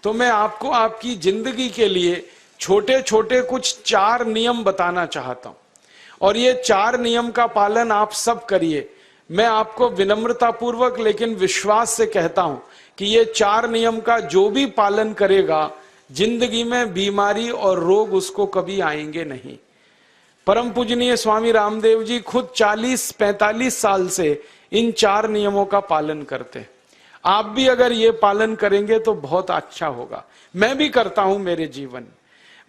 तो मैं आपको आपकी जिंदगी के लिए छोटे छोटे कुछ 4 नियम बताना चाहता हूं और ये 4 नियम का पालन आप सब करिए। मैं आपको विनम्रता पूर्वक लेकिन विश्वास से कहता हूं कि ये 4 नियम का जो भी पालन करेगा जिंदगी में बीमारी और रोग उसको कभी आएंगे नहीं। परम पूजनीय स्वामी रामदेव जी खुद 40-45 साल से इन 4 नियमों का पालन करते हैं। आप भी अगर ये पालन करेंगे तो बहुत अच्छा होगा। मैं भी करता हूं मेरे जीवन में।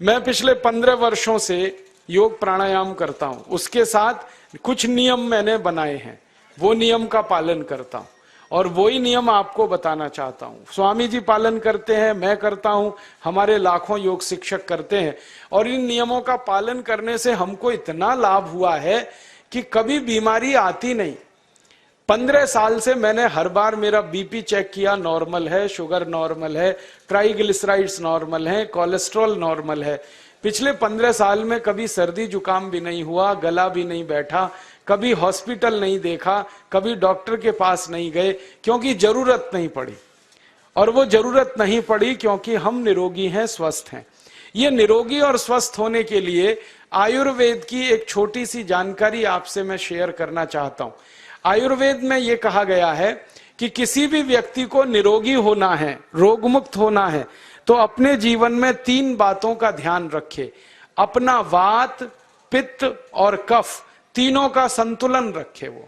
मैं पिछले 15 वर्षों से योग प्राणायाम करता हूं, उसके साथ कुछ नियम मैंने बनाए हैं, वो नियम का पालन करता हूं और वही नियम आपको बताना चाहता हूं। स्वामी जी पालन करते हैं, मैं करता हूं, हमारे लाखों योग शिक्षक करते हैं और इन नियमों का पालन करने से हमको इतना लाभ हुआ है कि कभी बीमारी आती नहीं। 15 साल से मैंने हर बार मेरा बीपी चेक किया, नॉर्मल है, शुगर नॉर्मल है, ट्राइग्लिसराइड्स नॉर्मल है, कोलेस्ट्रॉल नॉर्मल है। पिछले 15 साल में कभी सर्दी जुकाम भी नहीं हुआ, गला भी नहीं बैठा, कभी हॉस्पिटल नहीं देखा, कभी डॉक्टर के पास नहीं गए, क्योंकि जरूरत नहीं पड़ी। और वो जरूरत नहीं पड़ी क्योंकि हम निरोगी हैं, स्वस्थ हैं। ये निरोगी और स्वस्थ होने के लिए आयुर्वेद की एक छोटी सी जानकारी आपसे मैं शेयर करना चाहता हूं। आयुर्वेद में यह कहा गया है कि किसी भी व्यक्ति को निरोगी होना है, रोग मुक्त होना है, तो अपने जीवन में 3 बातों का ध्यान रखे। अपना वात, पित्त और कफ तीनों का संतुलन रखे। वो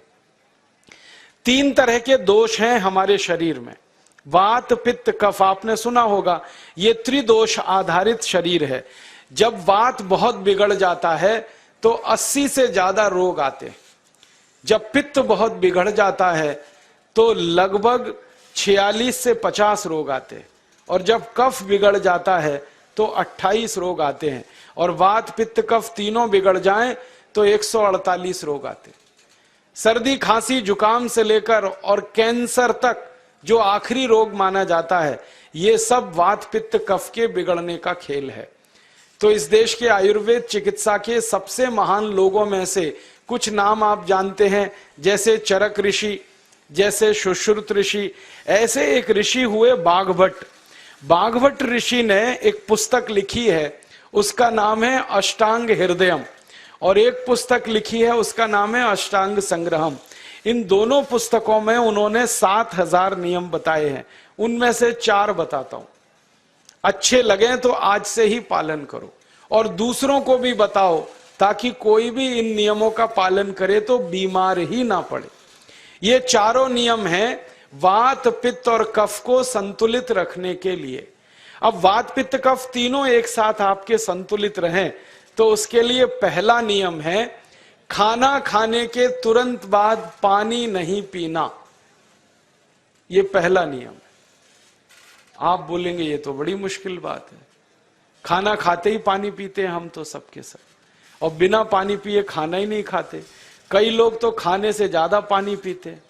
3 तरह के दोष हैं हमारे शरीर में, वात, पित्त, कफ। आपने सुना होगा ये त्रिदोष आधारित शरीर है। जब वात बहुत बिगड़ जाता है तो 80 से ज्यादा रोग आते हैं। जब पित्त बहुत बिगड़ जाता है तो लगभग 46 से 50 रोग आते हैं और जब कफ बिगड़ जाता है तो 28 रोग आते हैं और वात, पित्त, कफ तीनों बिगड़ जाएं तो 148 रोग आते हैं। सर्दी, खांसी, जुकाम से लेकर और कैंसर तक जो आखिरी रोग माना जाता है, ये सब वात, पित्त, कफ के बिगड़ने का खेल है। तो इस देश के आयुर्वेद चिकित्सा के सबसे महान लोगों में से कुछ नाम आप जानते हैं, जैसे चरक ऋषि, जैसे सुश्रुत ऋषि। ऐसे एक ऋषि हुए बाघभट्ट। बाघभट्ट ऋषि ने एक पुस्तक लिखी है, उसका नाम है अष्टांग हृदयम, और एक पुस्तक लिखी है उसका नाम है अष्टांग संग्रहम। इन दोनों पुस्तकों में उन्होंने 7000 नियम बताए हैं। उनमें से 4 बताता हूं, अच्छे लगे तो आज से ही पालन करो और दूसरों को भी बताओ ताकि कोई भी इन नियमों का पालन करे तो बीमार ही ना पड़े। ये चारों नियम हैं वात, पित्त और कफ को संतुलित रखने के लिए। अब वात, पित्त, कफ तीनों एक साथ आपके संतुलित रहें तो उसके लिए पहला नियम है खाना खाने के तुरंत बाद पानी नहीं पीना। ये पहला नियम है। आप बोलेंगे ये तो बड़ी मुश्किल बात है, खाना खाते ही पानी पीते हैं हम तो सबके सब, और बिना पानी पिए खाना ही नहीं खाते। कई लोग तो खाने से ज्यादा पानी पीते हैं,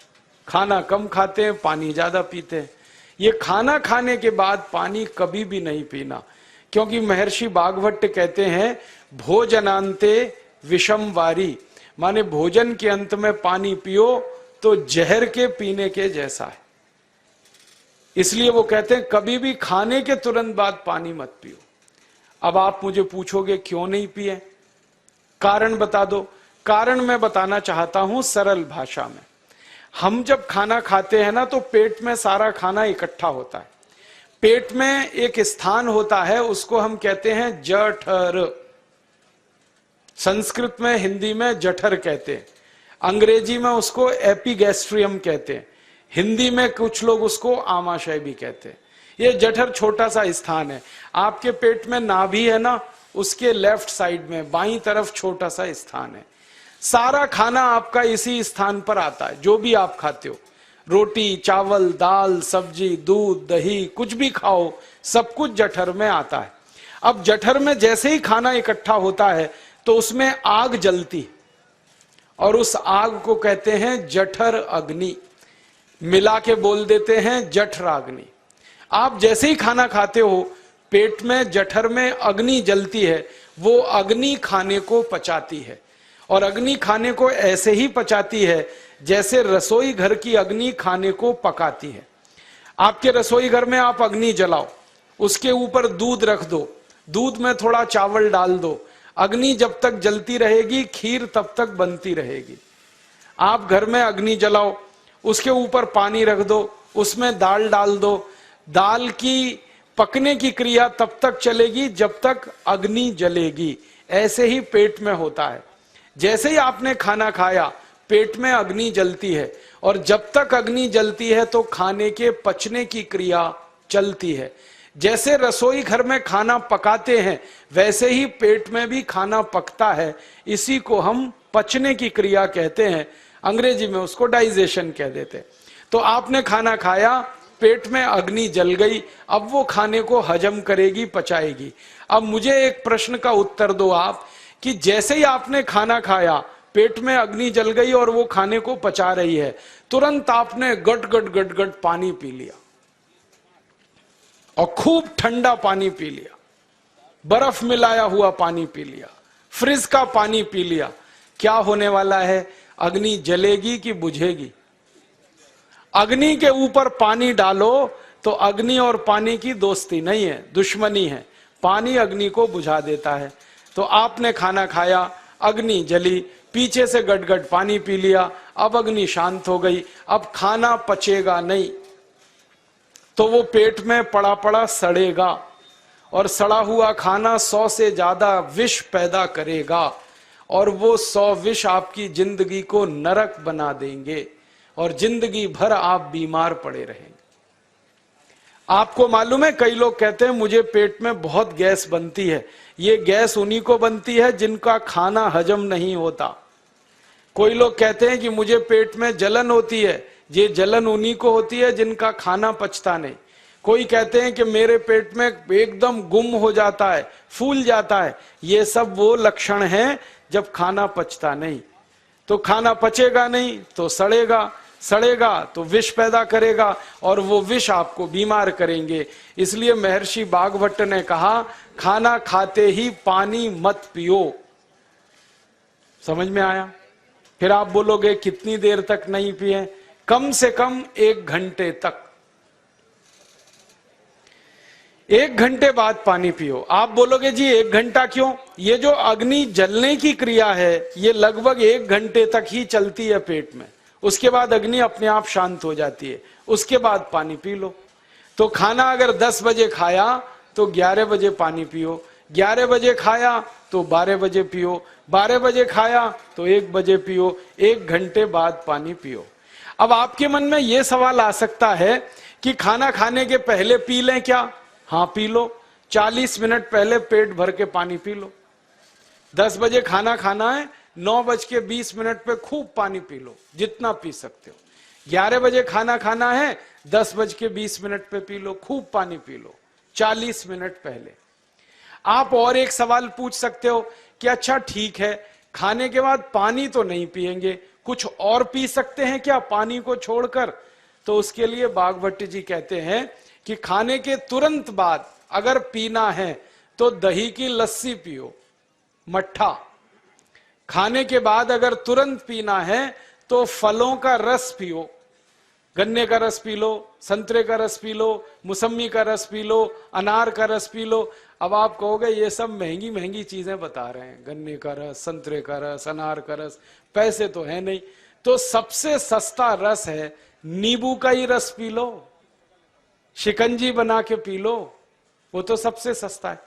खाना कम खाते हैं, पानी ज्यादा पीते हैं। ये खाना खाने के बाद पानी कभी भी नहीं पीना, क्योंकि महर्षि बाघभट्ट कहते हैं भोजनांते विषम वारी, माने भोजन के अंत में पानी पियो तो जहर के पीने के जैसा है। इसलिए वो कहते हैं कभी भी खाने के तुरंत बाद पानी मत पियो। अब आप मुझे पूछोगे क्यों नहीं पिए, कारण बता दो। कारण मैं बताना चाहता हूं सरल भाषा में। हम जब खाना खाते हैं ना तो पेट में सारा खाना इकट्ठा होता है। पेट में एक स्थान होता है, उसको हम कहते हैं जठर। संस्कृत में, हिंदी में जठर कहते हैं, अंग्रेजी में उसको एपिगैस्ट्रियम कहते हैं, हिंदी में कुछ लोग उसको आमाशय भी कहते हैं। ये जठर छोटा सा स्थान है। आपके पेट में नाभि है ना, उसके लेफ्ट साइड में बाईं तरफ छोटा सा स्थान है। सारा खाना आपका इसी स्थान पर आता है। जो भी आप खाते हो, रोटी, चावल, दाल, सब्जी, दूध, दही, कुछ भी खाओ, सब कुछ जठर में आता है। अब जठर में जैसे ही खाना इकट्ठा होता है तो उसमें आग जलती और उस आग को कहते हैं जठर अग्नि, मिला के बोल देते हैं जठराग्नि। आप जैसे ही खाना खाते हो पेट में, जठर में अग्नि जलती है, वो अग्नि खाने को पचाती है और अग्नि खाने को ऐसे ही पचाती है जैसे रसोई घर की अग्नि खाने को पकाती है। आपके रसोई घर में आप अग्नि जलाओ, उसके ऊपर दूध रख दो, दूध में थोड़ा चावल डाल दो, अग्नि जब तक जलती रहेगी खीर तब तक बनती रहेगी। आप घर में अग्नि जलाओ, उसके ऊपर पानी रख दो, उसमें दाल डाल दो, दाल की पकने की क्रिया तब तक चलेगी जब तक अग्नि जलेगी। ऐसे ही पेट में होता है, जैसे ही आपने खाना खाया पेट में अग्नि जलती है, और जब तक अग्नि जलती है तो खाने के पचने की क्रिया चलती है। जैसे रसोई घर में खाना पकाते हैं वैसे ही पेट में भी खाना पकता है, इसी को हम पचने की क्रिया कहते हैं, अंग्रेजी में उसको डाइजेशन कह देते हैं। तो आपने खाना खाया, पेट में अग्नि जल गई, अब वो खाने को हजम करेगी, पचाएगी। अब मुझे एक प्रश्न का उत्तर दो आप, कि जैसे ही आपने खाना खाया पेट में अग्नि जल गई और वो खाने को पचा रही है, तुरंत आपने गट गट गट गट पानी पी लिया और खूब ठंडा पानी पी लिया, बर्फ मिलाया हुआ पानी पी लिया, फ्रिज का पानी पी लिया, क्या होने वाला है? अग्नि जलेगी कि बुझेगी? अग्नि के ऊपर पानी डालो तो अग्नि और पानी की दोस्ती नहीं है, दुश्मनी है। पानी अग्नि को बुझा देता है। तो आपने खाना खाया, अग्नि जली, पीछे से गटगट पानी पी लिया, अब अग्नि शांत हो गई, अब खाना पचेगा नहीं, तो वो पेट में पड़ा पड़ा सड़ेगा, और सड़ा हुआ खाना 100 से ज्यादा विष पैदा करेगा, और वो 100 विष आपकी जिंदगी को नरक बना देंगे और जिंदगी भर आप बीमार पड़े रहेंगे। आपको मालूम है, कई लोग कहते हैं मुझे पेट में बहुत गैस बनती है। ये गैस उन्हीं को बनती है जिनका खाना हजम नहीं होता। कोई लोग कहते हैं कि मुझे पेट में जलन होती है, ये जलन उन्हीं को होती है जिनका खाना पचता नहीं। कोई कहते हैं कि मेरे पेट में एकदम गुम हो जाता है, फूल जाता है, ये सब वो लक्षण हैं जब खाना पचता नहीं। तो खाना पचेगा नहीं तो सड़ेगा, सड़ेगा तो विष पैदा करेगा, और वो विष आपको बीमार करेंगे। इसलिए महर्षि भागवत ने कहा, खाना खाते ही पानी मत पियो। समझ में आया? फिर आप बोलोगे कितनी देर तक नहीं पिए? कम से कम 1 घंटे तक। 1 घंटे बाद पानी पियो। आप बोलोगे जी 1 घंटा क्यों? ये जो अग्नि जलने की क्रिया है ये लगभग 1 घंटे तक ही चलती है पेट में, उसके बाद अग्नि अपने आप शांत हो जाती है, उसके बाद पानी पी लो। तो खाना अगर 10 बजे खाया तो 11 बजे पानी पियो, 11 बजे खाया तो 12 बजे पियो, 12 बजे खाया तो 1 बजे पियो, 1 घंटे बाद पानी पियो। अब आपके मन में यह सवाल आ सकता है कि खाना खाने के पहले पी लें क्या? हाँ पी लो, 40 मिनट पहले पेट भर के पानी पी लो। 10 बजे खाना खाना है, 9:20 पे खूब पानी पी लो, जितना पी सकते हो। 11 बजे खाना खाना है, 10:20 पे पी लो, खूब पानी पी लो, 40 मिनट पहले। आप और एक सवाल पूछ सकते हो कि अच्छा ठीक है, खाने के बाद पानी तो नहीं पिएंगे, कुछ और पी सकते हैं क्या पानी को छोड़कर? तो उसके लिए भागवत जी कहते हैं कि खाने के तुरंत बाद अगर पीना है तो दही की लस्सी पियो, मट्ठा। खाने के बाद अगर तुरंत पीना है तो फलों का रस पियो, गन्ने का रस पी लो, संतरे का रस पी लो, मौसमी का रस पी लो, अनार का रस पी लो। अब आप कहोगे ये सब महंगी महंगी चीजें बता रहे हैं, गन्ने का रस, संतरे का रस, अनार का रस, पैसे तो है नहीं। तो सबसे सस्ता रस है नींबू का ही रस पी लो, शिकंजी बना के पी लो, वो तो सबसे सस्ता है।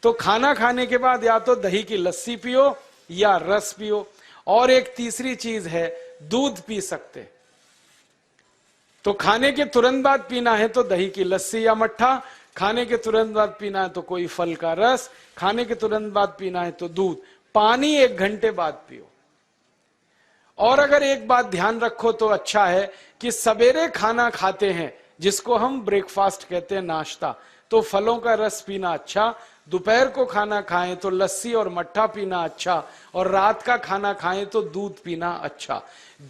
तो खाना खाने के बाद या तो दही की लस्सी पियो या रस पियो। और एक तीसरी चीज है, दूध पी सकते। तो खाने के तुरंत बाद पीना है तो दही की लस्सी या मट्ठा, खाने के तुरंत बाद पीना है तो कोई फल का रस, खाने के तुरंत बाद पीना है तो दूध। पानी 1 घंटे बाद पियो। और अगर एक बात ध्यान रखो तो अच्छा है कि सवेरे खाना खाते हैं जिसको हम ब्रेकफास्ट कहते हैं, नाश्ता, तो फलों का रस पीना अच्छा, दोपहर को खाना खाएं तो लस्सी और मट्ठा पीना अच्छा, और रात का खाना खाएं तो दूध पीना अच्छा।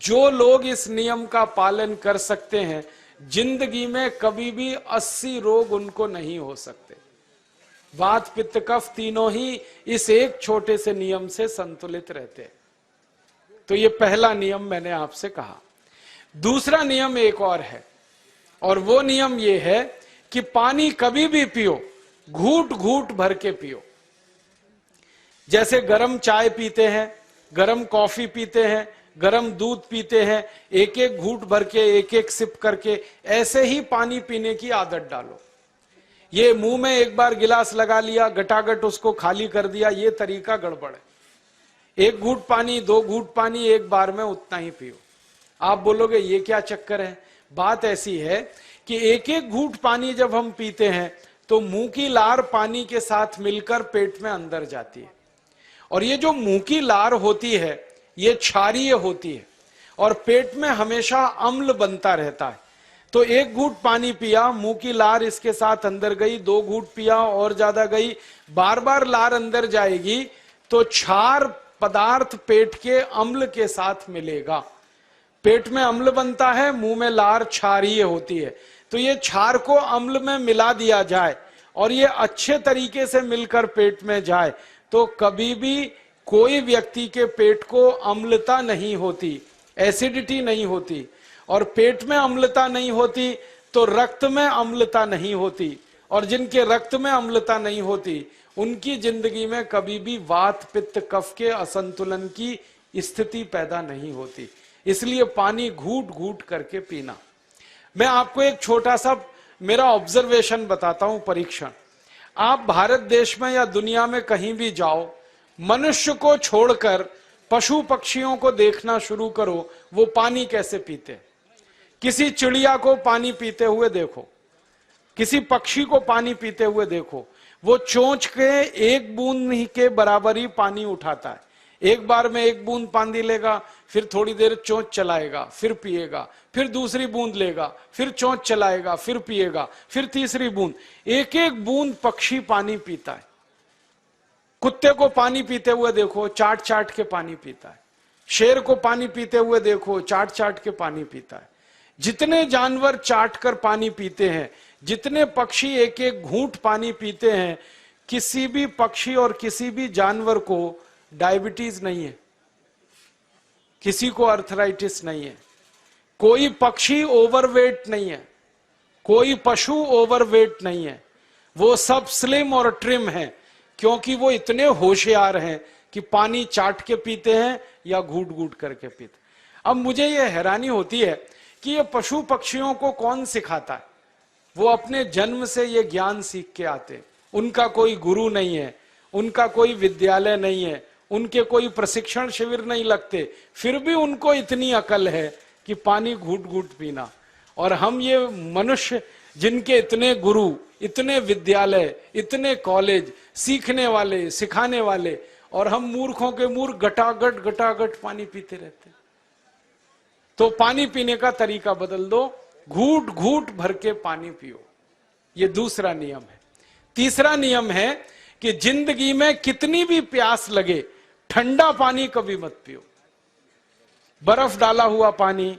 जो लोग इस नियम का पालन कर सकते हैं जिंदगी में कभी भी 80 रोग उनको नहीं हो सकते। वात पित्त कफ तीनों ही इस एक छोटे से नियम से संतुलित रहते हैं। तो ये पहला नियम मैंने आपसे कहा। दूसरा नियम एक और है, और वो नियम ये है कि पानी कभी भी पियो, घूट घूट भर के पियो। जैसे गरम चाय पीते हैं, गरम कॉफी पीते हैं, गरम दूध पीते हैं, एक एक घूट भर के, एक एक सिप करके, ऐसे ही पानी पीने की आदत डालो। ये मुंह में एक बार गिलास लगा लिया, गटागट उसको खाली कर दिया, ये तरीका गड़बड़ है। एक घूट पानी, दो घूट पानी एक बार में उतना ही पियो। आप बोलोगे ये क्या चक्कर है? बात ऐसी है कि एक एक घूट पानी जब हम पीते हैं तो मुंह की लार पानी के साथ मिलकर पेट में अंदर जाती है, और ये जो मुंह की लार होती है ये क्षारीय होती है और पेट में हमेशा अम्ल बनता रहता है। तो एक घूट पानी पिया, मुंह की लार इसके साथ अंदर गई, दो घूट पिया और ज्यादा गई, बार बार लार अंदर जाएगी तो क्षार पदार्थ पेट के अम्ल के साथ मिलेगा। पेट में अम्ल बनता है, मुंह में लार क्षारीय होती है। तो ये क्षार को अम्ल में मिला दिया जाए और ये अच्छे तरीके से मिलकर पेट में जाए तो कभी भी कोई व्यक्ति के पेट को अम्लता नहीं होती, एसिडिटी नहीं होती। और पेट में अम्लता नहीं होती तो रक्त में अम्लता नहीं होती, और जिनके रक्त में अम्लता नहीं होती उनकी जिंदगी में कभी भी वात पित्त कफ के असंतुलन की स्थिति पैदा नहीं होती। इसलिए पानी घूट घूट करके पीना। मैं आपको एक छोटा सा मेरा ऑब्जर्वेशन बताता हूं, परीक्षण। आप भारत देश में या दुनिया में कहीं भी जाओ, मनुष्य को छोड़कर पशु पक्षियों को देखना शुरू करो, वो पानी कैसे पीते। किसी चिड़िया को पानी पीते हुए देखो, किसी पक्षी को पानी पीते हुए देखो, वो चोंच के एक बूंद के बराबर ही पानी उठाता है। एक बार में एक बूंद पानी लेगा, फिर थोड़ी देर चोंच चलाएगा, फिर पिएगा, फिर दूसरी बूंद लेगा, फिर चोंच चलाएगा, फिर पिएगा, फिर तीसरी बूंद। एक एक बूंद पक्षी पानी पीता है। कुत्ते को पानी पीते हुए देखो, चाट चाट के पानी पीता है। शेर को पानी पीते हुए देखो, चाट चाट के पानी पीता है। जितने जानवर चाट कर पानी पीते हैं, जितने पक्षी एक एक घूंट पानी पीते हैं, किसी भी पक्षी और किसी भी जानवर को डायबिटीज नहीं है, किसी को अर्थराइटिस नहीं है, कोई पक्षी ओवरवेट नहीं है, कोई पशु ओवरवेट नहीं है। वो सब स्लिम और ट्रिम हैं, क्योंकि वो इतने होशियार हैं कि पानी चाट के पीते हैं या घूट घूट करके पीते। अब मुझे ये हैरानी होती है कि ये पशु पक्षियों को कौन सिखाता है? वो अपने जन्म से ये ज्ञान सीख के आते हैं। उनका कोई गुरु नहीं है, उनका कोई विद्यालय नहीं है, उनके कोई प्रशिक्षण शिविर नहीं लगते, फिर भी उनको इतनी अकल है कि पानी घूट घूट पीना। और हम ये मनुष्य जिनके इतने गुरु, इतने विद्यालय, इतने कॉलेज, सीखने वाले, सिखाने वाले, और हम मूर्खों के मूर्ख गटागट गटागट पानी पीते रहते। तो पानी पीने का तरीका बदल दो, घूट घूट भर के पानी पियो। ये दूसरा नियम है। तीसरा नियम है कि जिंदगी में कितनी भी प्यास लगे, ठंडा पानी कभी मत पियो। बर्फ डाला हुआ पानी,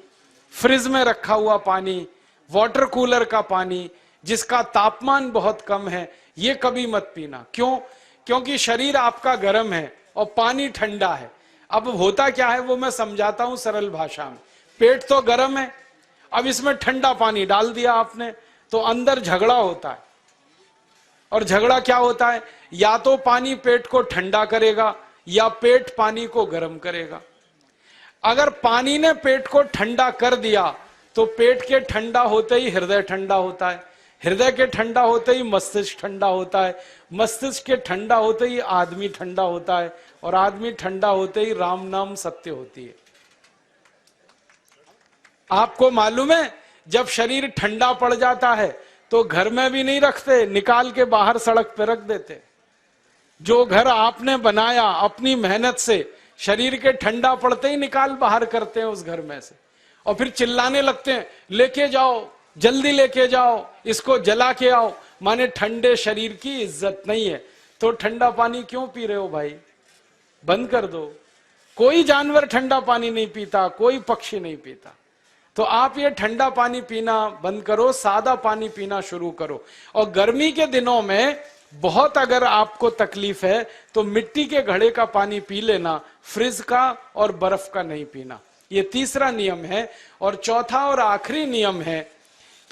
फ्रिज में रखा हुआ पानी, वाटर कूलर का पानी जिसका तापमान बहुत कम है, ये कभी मत पीना। क्यों? क्योंकि शरीर आपका गर्म है और पानी ठंडा है। अब होता क्या है वो मैं समझाता हूं सरल भाषा में। पेट तो गर्म है, अब इसमें ठंडा पानी डाल दिया आपने तो अंदर झगड़ा होता है। और झगड़ा क्या होता है? या तो पानी पेट को ठंडा करेगा या पेट पानी को गर्म करेगा। अगर पानी ने पेट को ठंडा कर दिया तो पेट के ठंडा होते ही हृदय ठंडा होता है, हृदय के ठंडा होते ही मस्तिष्क ठंडा होता है, मस्तिष्क के ठंडा होते ही आदमी ठंडा होता है, और आदमी ठंडा होते ही राम नाम सत्य होती है। आपको मालूम है जब शरीर ठंडा पड़ जाता है तो घर में भी नहीं रखते, निकाल के बाहर सड़क पे रख देते। जो घर आपने बनाया अपनी मेहनत से, शरीर के ठंडा पड़ते ही निकाल बाहर करते हैं उस घर में से, और फिर चिल्लाने लगते हैं लेके जाओ, जल्दी लेके जाओ, इसको जला के आओ। माने ठंडे शरीर की इज्जत नहीं है। तो ठंडा पानी क्यों पी रहे हो भाई? बंद कर दो। कोई जानवर ठंडा पानी नहीं पीता, कोई पक्षी नहीं पीता। तो आप ये ठंडा पानी पीना बंद करो, सादा पानी पीना शुरू करो। और गर्मी के दिनों में बहुत अगर आपको तकलीफ है तो मिट्टी के घड़े का पानी पी लेना, फ्रिज का और बर्फ का नहीं पीना। ये तीसरा नियम है। और चौथा और आखिरी नियम है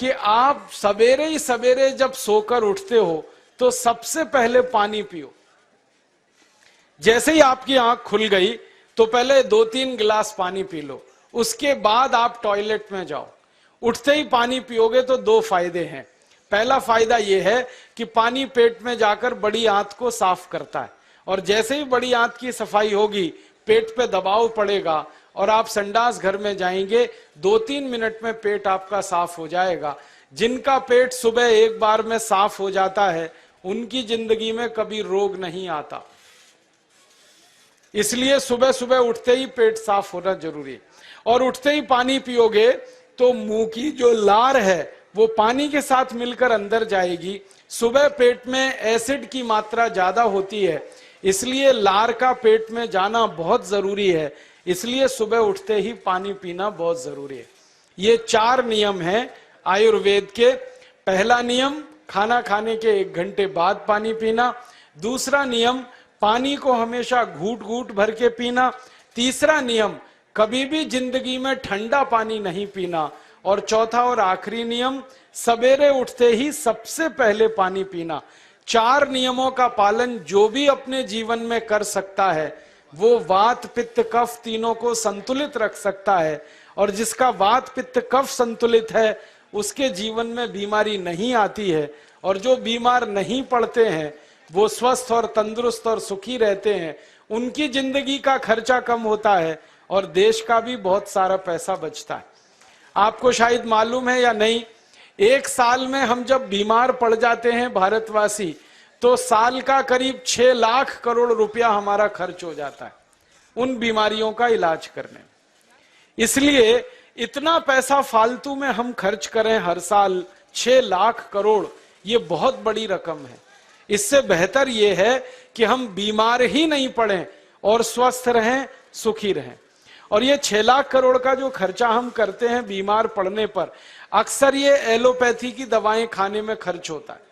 कि आप सवेरे ही सवेरे जब सोकर उठते हो तो सबसे पहले पानी पियो। जैसे ही आपकी आंख खुल गई तो पहले 2-3 गिलास पानी पी लो, उसके बाद आप टॉयलेट में जाओ। उठते ही पानी पियोगे तो 2 फायदे हैं। पहला फायदा यह है कि पानी पेट में जाकर बड़ी आंत को साफ करता है, और जैसे ही बड़ी आंत की सफाई होगी पेट पे दबाव पड़ेगा और आप संडास घर में जाएंगे, 2-3 मिनट में पेट आपका साफ हो जाएगा। जिनका पेट सुबह एक बार में साफ हो जाता है उनकी जिंदगी में कभी रोग नहीं आता। इसलिए सुबह सुबह उठते ही पेट साफ होना जरूरी है। और उठते ही पानी पियोगे तो मुंह की जो लार है वो पानी के साथ मिलकर अंदर जाएगी। सुबह पेट में एसिड की मात्रा ज्यादा होती है, इसलिए लार का पेट में जाना बहुत जरूरी है। इसलिए सुबह उठते ही पानी पीना बहुत जरूरी है। ये 4 नियम हैं आयुर्वेद के। पहला नियम, खाना खाने के 1 घंटे बाद पानी पीना। दूसरा नियम, पानी को हमेशा घूट घूट भर के पीना। तीसरा नियम, कभी भी जिंदगी में ठंडा पानी नहीं पीना। और चौथा और आखिरी नियम, सवेरे उठते ही सबसे पहले पानी पीना। 4 नियमों का पालन जो भी अपने जीवन में कर सकता है वो वात पित्त कफ तीनों को संतुलित रख सकता है। और जिसका वात पित्त कफ संतुलित है उसके जीवन में बीमारी नहीं आती है। और जो बीमार नहीं पड़ते हैं वो स्वस्थ और तंदुरुस्त और सुखी रहते हैं। उनकी जिंदगी का खर्चा कम होता है और देश का भी बहुत सारा पैसा बचता है। आपको शायद मालूम है या नहीं, 1 साल में हम जब बीमार पड़ जाते हैं भारतवासी, तो साल का करीब 6 लाख करोड़ रुपया हमारा खर्च हो जाता है उन बीमारियों का इलाज करने में। इसलिए इतना पैसा फालतू में हम खर्च करें हर साल 6 लाख करोड़, ये बहुत बड़ी रकम है। इससे बेहतर ये है कि हम बीमार ही नहीं पड़ें और स्वस्थ रहें, सुखी रहें। और ये 6 लाख करोड़ का जो खर्चा हम करते हैं बीमार पड़ने पर, अक्सर ये एलोपैथी की दवाएं खाने में खर्च होता है।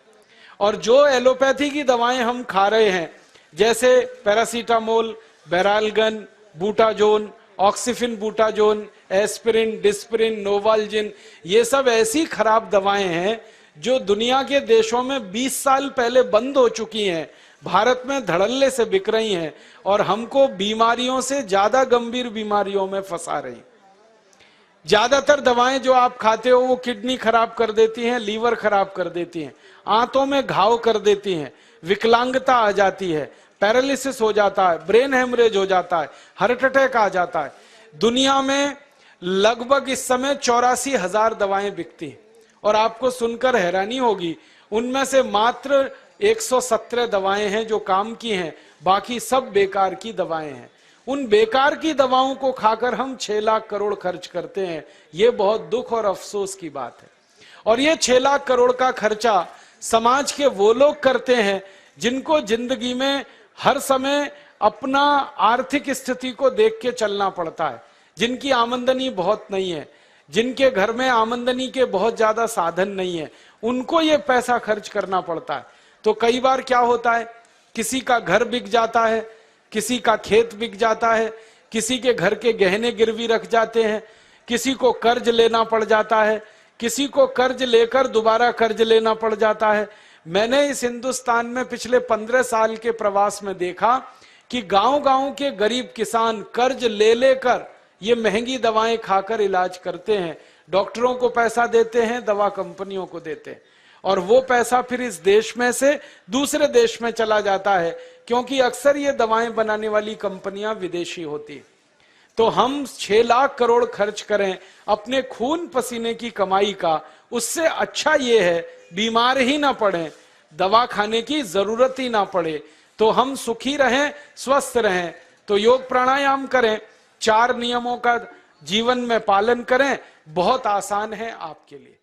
और जो एलोपैथी की दवाएं हम खा रहे हैं, जैसे paracetamol, Baralgan, butazone, oxyphenbutazone, aspirin, Disprin, Novalgin, ये सब ऐसी खराब दवाएं हैं जो दुनिया के देशों में 20 साल पहले बंद हो चुकी हैं, भारत में धड़ल्ले से बिक रही हैं और हमको बीमारियों से ज्यादा गंभीर बीमारियों में फंसा रही। ज्यादातर दवाएं जो आप खाते हो वो किडनी खराब कर देती हैं, लीवर खराब कर देती हैं, आंतों में घाव कर देती हैं, विकलांगता आ जाती है, पैरालिसिस हो जाता है, ब्रेन हेमरेज हो जाता है, हार्ट अटैक आ जाता है। दुनिया में लगभग इस समय 84,000 दवाएं बिकती हैं और आपको सुनकर हैरानी होगी, उनमें से मात्र 117 दवाएं हैं जो काम की हैं, बाकी सब बेकार की दवाएं हैं। उन बेकार की दवाओं को खाकर हम 6 लाख करोड़ खर्च करते हैं। ये बहुत दुख और अफसोस की बात है। और ये 6 लाख करोड़ का खर्चा समाज के वो लोग करते हैं जिनको जिंदगी में हर समय अपना आर्थिक स्थिति को देख के चलना पड़ता है, जिनकी आमदनी बहुत नहीं है, जिनके घर में आमदनी के बहुत ज्यादा साधन नहीं है, उनको ये पैसा खर्च करना पड़ता है। तो कई बार क्या होता है, किसी का घर बिक जाता है, किसी का खेत बिक जाता है, किसी के घर के गहने गिरवी रख जाते हैं, किसी को कर्ज लेना पड़ जाता है, किसी को कर्ज लेकर दोबारा कर्ज लेना पड़ जाता है। मैंने इस हिंदुस्तान में पिछले 15 साल के प्रवास में देखा कि गांव-गांव के गरीब किसान कर्ज ले लेकर ये महंगी दवाएं खाकर इलाज करते हैं, डॉक्टरों को पैसा देते हैं, दवा कंपनियों को देते हैं, और वो पैसा फिर इस देश में से दूसरे देश में चला जाता है, क्योंकि अक्सर ये दवाएं बनाने वाली कंपनियां विदेशी होती हैं। तो हम 6 लाख करोड़ खर्च करें अपने खून पसीने की कमाई का, उससे अच्छा ये है बीमार ही ना पड़े, दवा खाने की जरूरत ही ना पड़े, तो हम सुखी रहें, स्वस्थ रहें। तो योग प्राणायाम करें, 4 नियमों का जीवन में पालन करें, बहुत आसान है आपके लिए।